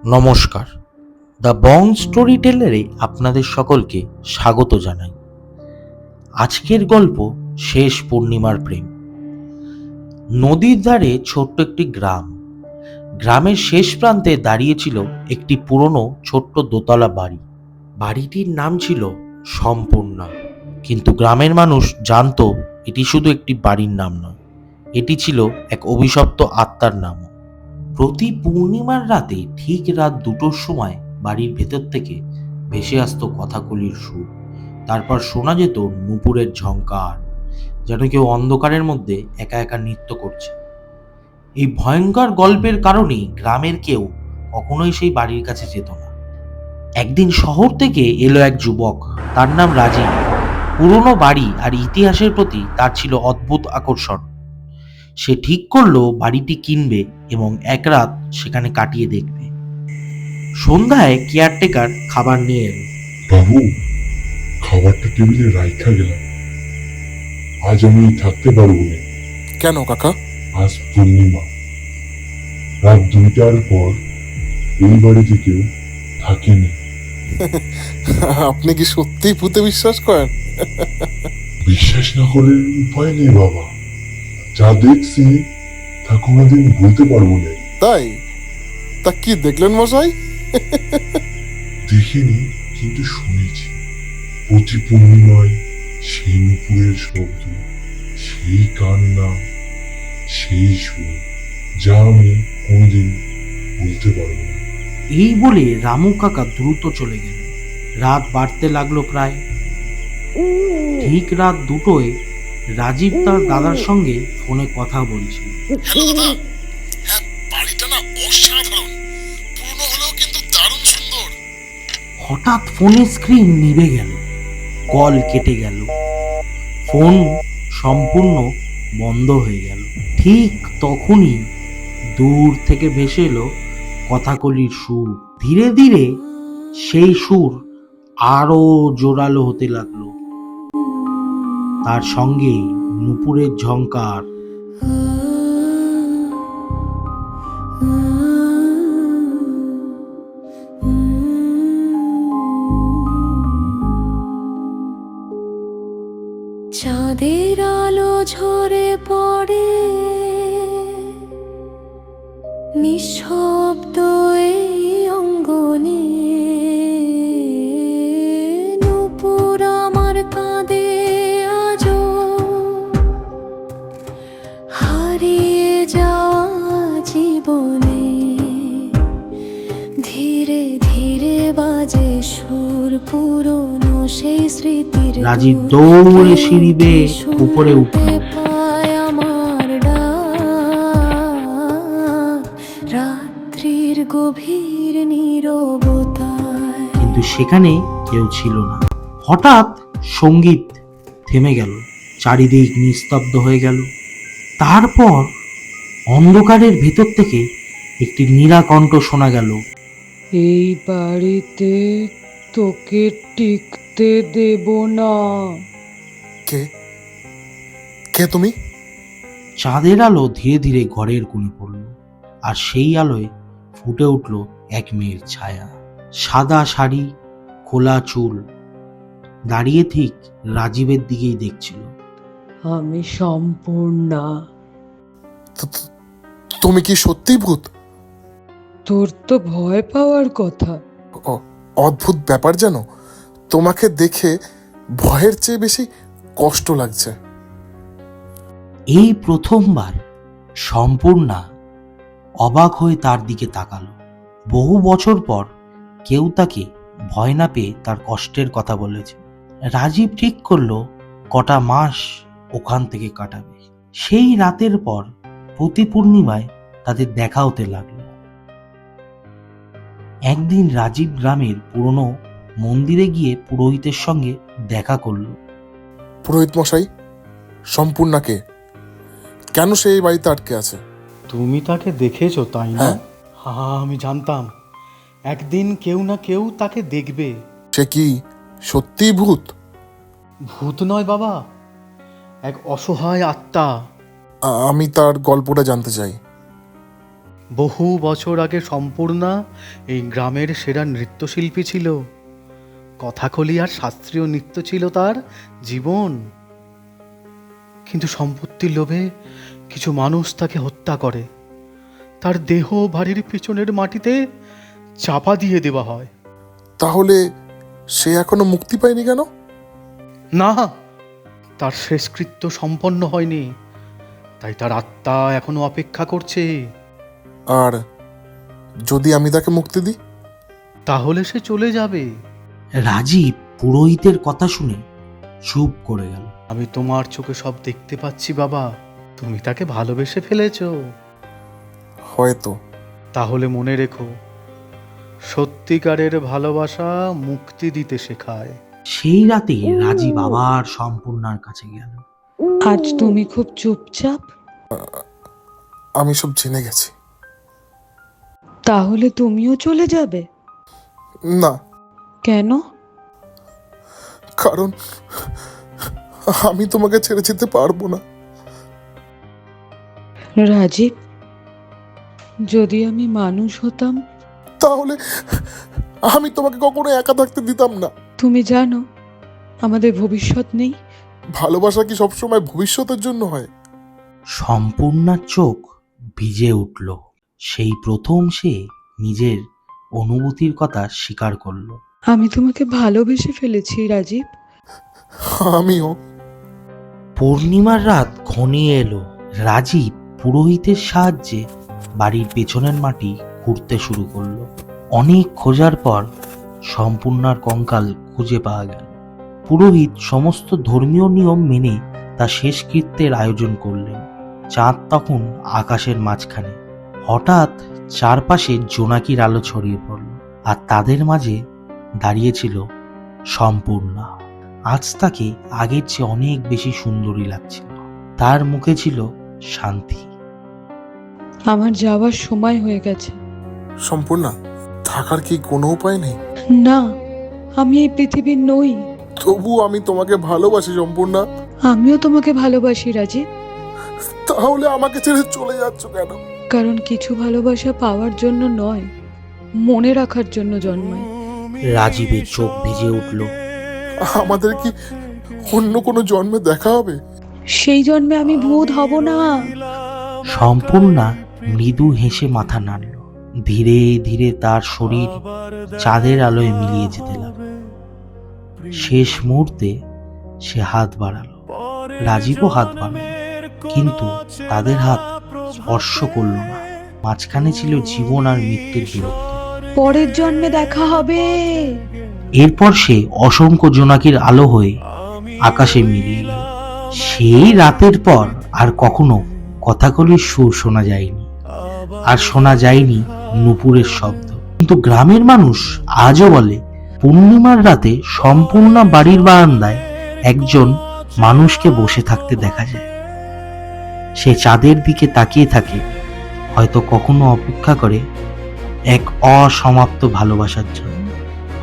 নমস্কার, the Bong story টেলারে আপনাদের সকলকে স্বাগত জানাই। আজকের গল্প শেষ পূর্ণিমার প্রেম। নদীর ধারে ছোট্ট একটি গ্রাম। গ্রামের শেষ প্রান্তে দাঁড়িয়েছিল একটি পুরনো ছোট্ট দোতলা বাড়ি। বাড়িটির নাম ছিল সম্পূর্ণা, কিন্তু গ্রামের মানুষ জানতো এটি শুধু একটি বাড়ির নাম নয়, এটি ছিল এক অভিশপ্ত আত্মার নাম। প্রতি পূর্ণিমার রাতে ঠিক রাত 2টোর সময় বাড়ির ভেতর থেকে ভেসে আসতো কথাকলির সুর। তারপর শোনা যেত নুপুরের ঝংকার, যেন কেউ অন্ধকারের মধ্যে একা একা নৃত্য করছে। এই ভয়ঙ্কর গল্পের কারণেই গ্রামের কেউ কখনোই সেই বাড়ির কাছে যেত না। একদিন শহর থেকে এলো এক যুবক, তার নাম রাজীব। পুরনো বাড়ি আর ইতিহাসের প্রতি তার ছিল অদ্ভুত আকর্ষণ। সে ঠিক করলো বাড়িটি কিনবে এবং এক রাত সেখানে কাটিয়ে দেখবে। সন্ধ্যায় কেয়ারটেকার খাবার নিয়ে এলো। বাবু, খাবারটা টেবিলে রাইখা গেলাম। আজ আমি থাকতে পারবো না। কেন কাকা? আজ পূর্ণিমা, রাত 2টার পর এই বাড়িতে কেউ থাকেনি। আপনি কি সত্যিই ভূতে বিশ্বাস করেন? বিশ্বাস না করে উপায় নেই বাবা, যা দেখছি তা কোনোদিন বলতে পারবো না। তাই? তা কি দেখলেন মশাই? দেখিনি, কিন্তু শুনেছি প্রতি পূর্ণিমায় সেই নুপুরের শব্দ, সেই কান্না, সেই সুর, যা আমি কোনোদিন বলতে পারবো না। এই বলে রামু কাকা দ্রুত চলে গেলেন। রাত বাড়তে লাগলো প্রায়। ঠিক রাত 2টোয় রাজীব তার দাদার সঙ্গে ফোনে কথা বলছিল। হ্যালো দাদা, হ্যাঁ বাড়িটা না অসাধারণ, পুরনো হলেও কিন্তু দারুণ সুন্দর। হঠাৎ ফোনের স্ক্রিন নিভে গেল, কল কেটে গেল, ফোন সম্পূর্ণ বন্ধ হয়ে গেল। ঠিক তখনই দূর থেকে ভেসে এলো কথাকলির সুর। ধীরে ধীরে সেই সুর আরো জোরালো হতে লাগলো, তার সঙ্গেই নুপুরের ঝংকার। চাঁদের আলো ঝরে পড়ে নিঃশব্দ এই অঙ্গনে, নূপুর আমার কাঁদে আজো হারিয়ে যাওয়া জীবনে। ধীরে ধীরে বাজে সুর পুরনো সেই স্মৃতির। রাজীব দৌড়ে সিঁড়ি বেয়ে উপরে উঠল। পায় আমার ডাক রাত্রির গভীর নীরবতায়, কিন্তু সেখানে কেউ ছিল না। হঠাৎ সঙ্গীত থেমে গেল, চারিদিক নিস্তব্ধ হয়ে গেল। তারপর অন্ধকারের ভেতর থেকে একটি নীলাকণ্ঠ শোনা গেল। এই বাড়িতে তোকে টিকতে দেব না। কে? কে তুমি? চাঁদের আলো ধীরে ধীরে ঘরের কোণে পড়ল, আর সেই আলোয় ফুটে উঠল এক মেয়ের ছায়া। সাদা শাড়ি, খোলা চুল, দাঁড়িয়ে ঠিক রাজীবের দিকেই দেখছিল। আমি সম্পূর্ণা। তুমি কি সত্যি ভূত? তোর তো ভয় পাওয়ার কথা। অদ্ভুত ব্যাপার যেন, তোমাকে দেখে ভয়ের চেয়ে বেশি কষ্ট লাগছে। এই প্রথমবার সম্পূর্ণা অবাক হয়ে তার দিকে তাকালো। বহু বছর পর কেউ তাকে ভয় না পেয়ে তার কষ্টের কথা বলেছে। রাজীব ঠিক করলো কটা মাস ওখান থেকে কাটাবে। সেই রাতের পর প্রতি পূর্ণিমায় তাদের দেখা হতে লাগলো। একদিন রাজীব গ্রামের পুরনো মন্দিরে গিয়ে পুরোহিতের সঙ্গে দেখা করলো। পুরোহিত মশাই, সম্পূর্ণাকে কেন সে এই বাড়িতে আটকে আছে? তুমি তাকে দেখেছো তাই না? হ্যাঁ। হ্যাঁ, আমি জানতাম একদিন কেউ না কেউ তাকে দেখবে। সে কি সত্যিই ভূত? ভূত নয় বাবা, এক অসহায় আত্মা। আমি তার গল্পটা জানতে চাই। বহু বছর আগে সম্পূর্ণা এই গ্রামের সেরা নৃত্যশিল্পী ছিল। কথাকলি আর শাস্ত্রীয় নৃত্য ছিল তার জীবন। কিন্তু সম্পত্তির লোভে কিছু মানুষ তাকে হত্যা করে। তার দেহ বাড়ির পেছনের মাটিতে চাপা দিয়ে দেওয়া হয়। তাহলে সে এখনো মুক্তি পায়নি কেন? না, তার শেষকৃত্য সম্পন্ন হয়নি, তাই তার আত্মা এখনো অপেক্ষা করছে। আর যদি আমি তাকে মুক্তি দিই? তাহলে সে চলে যাবে। রাজীব পুরোহিতের কথা শুনে চুপ করে গেল। আমি তোমার চোখে সব দেখতে পাচ্ছি বাবা, তুমি তাকে ভালোবেসে ফেলেছো। হয়তো। তাহলে মনে রেখো, সত্যিকারের ভালোবাসা মুক্তি দিতে শেখায়। সেই রাতে রাজীব আবার সম্পূর্ণার কাছে গেল। আজ তুমি খুব চুপচাপ। আমি সব জেনে গেছি। তাহলে তুমিও চলে যাবে? না, কেন? কারণ আমি তোমাকে ছেড়ে যেতে পারবো না। রাজীব, যদি আমি মানুষ হতাম? তাহলে আমি তোমাকে কখনো একা থাকতে দিতাম না। তুমি জানো আমাদের ভবিষ্যৎ নেই। ভালোবাসা কি সবসময় ভবিষ্যতের জন্য হয়? সম্পূর্ণার চোখ ভিজে উঠল। সেই প্রথম সে নিজের অনুভূতির কথা স্বীকার করলো। আমি তোমাকে ভালোবেসে ফেলেছি রাজীব। আমিও। পূর্ণিমার রাত ঘনিয়ে এলো। রাজীব পুরোহিতের সাহায্যে বাড়ির পেছনের মাটি খুঁড়তে শুরু করলো। অনেক খোঁজার পর সম্পূর্ণার কঙ্কাল খুঁজে পাওয়া গেল। পুরোহিত সমস্ত ধর্মীয় নিয়ম মেনে তার শেষকৃত্যের আয়োজন করলেন। চাঁদ তখন আকাশের মাঝখানে। হঠাৎ চারপাশে জোনাকির আলো ছড়িয়ে পড়ল, আর তাদের মাঝে দাঁড়িয়েছিল সম্পূর্ণা। আজ তাকে আগের চেয়ে অনেক বেশি সুন্দরী লাগছিল। তার মুখে ছিল শান্তি। আমার যাওয়ার সময় হয়ে গেছে। সম্পূর্ণা, থাকার কি কোনো উপায় নেই? না, আমি এই পৃথিবীর নই। তবু আমি তোমাকে ভালোবাসি সম্পূর্ণা। আমিও তোমাকে ভালোবাসি রাজীব। তাহলে আমাকে ছেড়ে চলে যাচ্ছ কেন? কারণ কিছু ভালোবাসা পাওয়ার জন্য নয়, মনে রাখার জন্য জন্মায়। রাজীবের চোখ ভিজে উঠল। আমাদের কি অন্য কোনো জন্মে দেখা হবে? সেই জন্মে আমি ভূত হব না। সম্পূর্ণা মৃদু হেসে মাথা নাড়ল। ধীরে ধীরে তার শরীর চাঁদের আলোয় মিলিয়ে যেতে লাগলো। শেষ মুহূর্তে সে হাত বাড়ালো। রাজীবও হাত বাড়ালো, কিন্তু তাদের হাত স্পর্শ করল না। মাঝখানে ছিল জীবন আর মৃত্যুর দূরত্ব। পরের জন্মে দেখা হবে। এরপর সে অসংখ্য জোনাকির আলো হয়ে আকাশে মিলিয়ে গেল। সেই রাতের পর আর কখনো কথাকলির সুর শোনা যায়নি, আর শোনা যায়নি নুপুরের শব্দ। কিন্তু গ্রামের মানুষ আজও বলে, পূর্ণিমার রাতে সম্পূর্ণ বাড়ির বারান্দায় একজন মানুষকে বসে থাকতে দেখা যায়। সে চাঁদের দিকে তাকিয়ে থাকে, হয়তো কখনো অপেক্ষা করে এক অসমাপ্ত ভালোবাসার জন্য।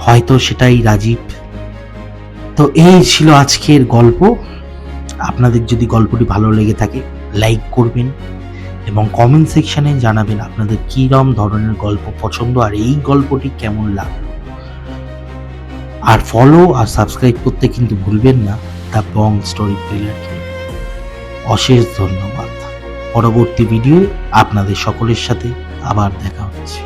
হয়তো সেটাই রাজীব। তো এই ছিল আজকের গল্প। আপনাদের যদি গল্পটি ভালো লেগে থাকে, লাইক করবেন এবং কমেন্ট সেকশনে জানাবেন আপনাদের কিরম ধরনের গল্প পছন্দ আর এই গল্পটি কেমন লাগলো। আর ফলো আর সাবস্ক্রাইব করতে কিন্তু ভুলবেন না দ্য বং স্টোরি টেলারকে। অশেষ ধন্যবাদ। পরবর্তী ভিডিও আপনাদের সকলের সাথে আবার দেখা হচ্ছে।